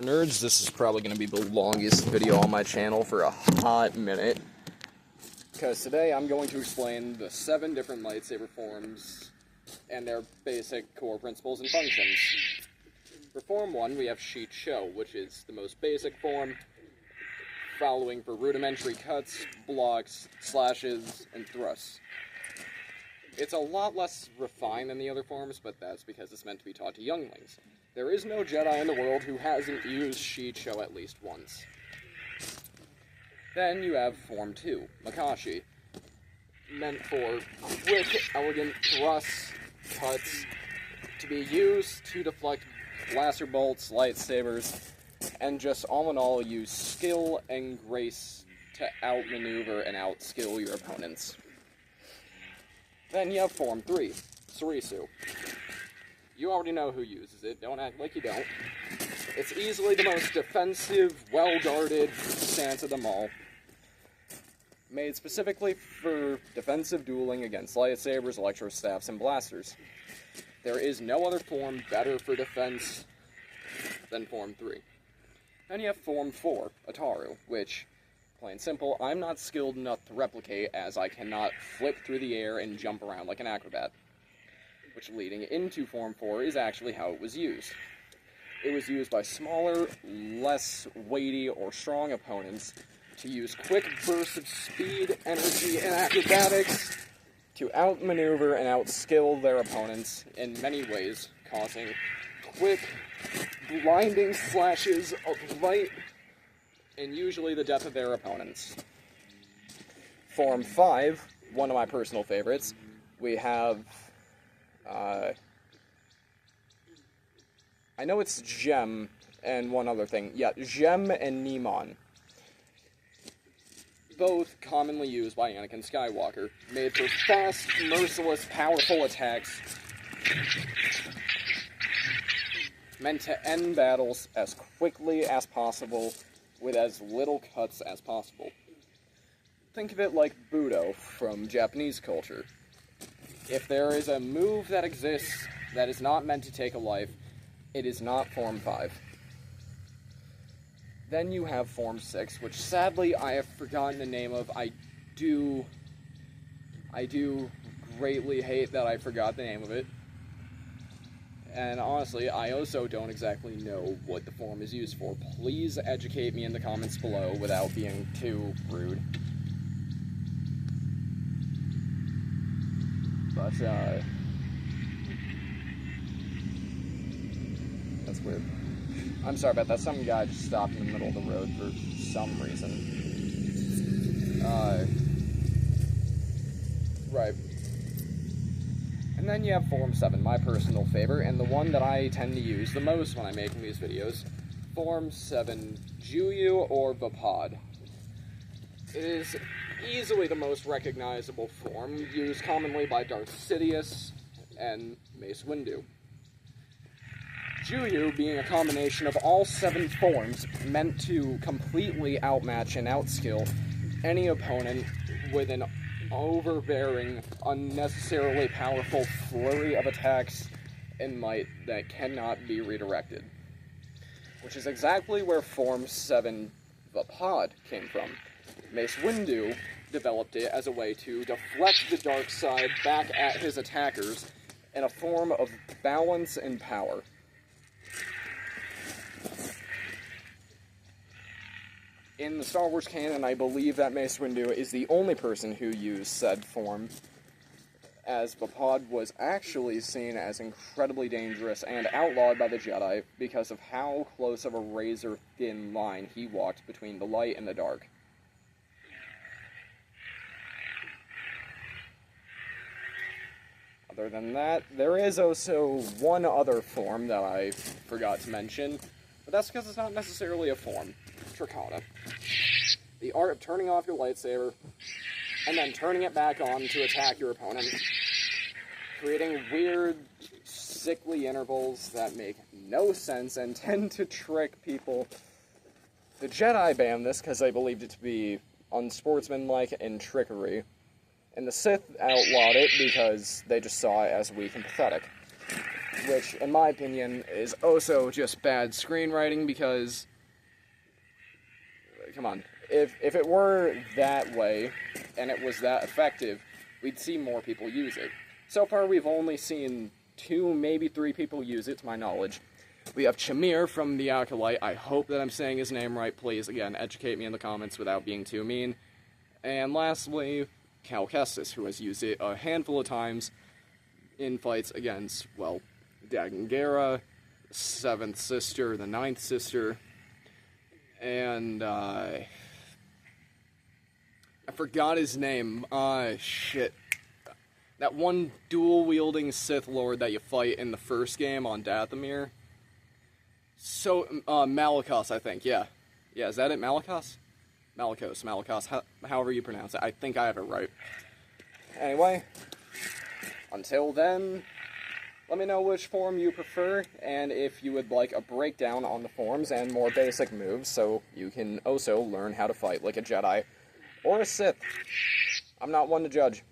Nerds, this is probably going to be the longest video on my channel for a hot minute, because today I'm going to explain the 7 different lightsaber forms and their basic core principles and functions. For Form 1, we have Sheet Show, which is the most basic form, following for rudimentary cuts, blocks, slashes, and thrusts. It's a lot less refined than the other forms, but that's because it's meant to be taught to younglings. There is no Jedi in the world who hasn't used Sheet Show at least once. Then you have Form 2, Makashi, meant for quick, elegant thrusts, cuts, to be used to deflect blaster bolts, lightsabers, and just all in all use skill and grace to outmaneuver and outskill your opponents. Then you have Form 3, Surisu. You already know who uses it, don't act like you don't. It's easily the most defensive, well-guarded stance of them all. Made specifically for defensive dueling against lightsabers, electrostaffs, and blasters. There is no other form better for defense than Form 3. Then you have Form 4, Ataru, which, plain simple, I'm not skilled enough to replicate, as I cannot flip through the air and jump around like an acrobat. Which, leading into Form 4, is actually how it was used. It was used by smaller, less weighty, or strong opponents to use quick bursts of speed, energy, and acrobatics to outmaneuver and outskill their opponents in many ways, causing quick, blinding flashes of light and usually the death of their opponents. Form 5, one of my personal favorites, we have I know it's Gem and one other thing. Yeah, Gem and Nemon. Both commonly used by Anakin Skywalker. Made for fast, merciless, powerful attacks. Meant to end battles as quickly as possible with as little cuts as possible. Think of it like Budo from Japanese culture. If there is a move that exists that is not meant to take a life, it is not Form 5. Then you have Form 6, which sadly I have forgotten the name of. I do greatly hate that I forgot the name of it. And honestly, I also don't exactly know what the form is used for. Please educate me in the comments below without being too rude. But, that's weird. I'm sorry about that. Some guy just stopped in the middle of the road for some reason. Right. And then you have Form 7, my personal favorite, and the one that I tend to use the most when I'm making these videos. Form 7, Juyu or Vaapad. It is easily the most recognizable form, used commonly by Darth Sidious and Mace Windu. Juyu being a combination of all 7 forms meant to completely outmatch and outskill any opponent with an overbearing, unnecessarily powerful flurry of attacks and might that cannot be redirected. Which is exactly where Form 7 Vaapad came from. Mace Windu developed it as a way to deflect the dark side back at his attackers in a form of balance and power. In the Star Wars canon, I believe that Mace Windu is the only person who used said form, as Vaapad was actually seen as incredibly dangerous and outlawed by the Jedi because of how close of a razor-thin line he walked between the light and the dark. Other than that, there is also one other form that I forgot to mention, but that's because it's not necessarily a form. Trikana. The art of turning off your lightsaber, and then turning it back on to attack your opponent, creating weird, sickly intervals that make no sense and tend to trick people. The Jedi banned this because they believed it to be unsportsmanlike and trickery, and the Sith outlawed it because they just saw it as weak and pathetic. which, in my opinion, is also just bad screenwriting because, come on, if it were that way, and it was that effective, we'd see more people use it. So far, we've only seen 2, maybe 3 people use it, to my knowledge. We have Chamir from The Acolyte. I hope that I'm saying his name right. Please, again, educate me in the comments without being too mean. And lastly, Cal Kestis, who has used it a handful of times in fights against, well, Dagon Gera, the 7th Sister, the 9th Sister, and, I forgot his name. Shit. That one dual-wielding Sith Lord that you fight in the first game on Dathomir. So, Malicos, I think, yeah. Yeah, is that it, Malicos? Malicos, however you pronounce it. I think I have it right. Anyway, until then, let me know which form you prefer, and if you would like a breakdown on the forms and more basic moves, so you can also learn how to fight like a Jedi or a Sith. I'm not one to judge.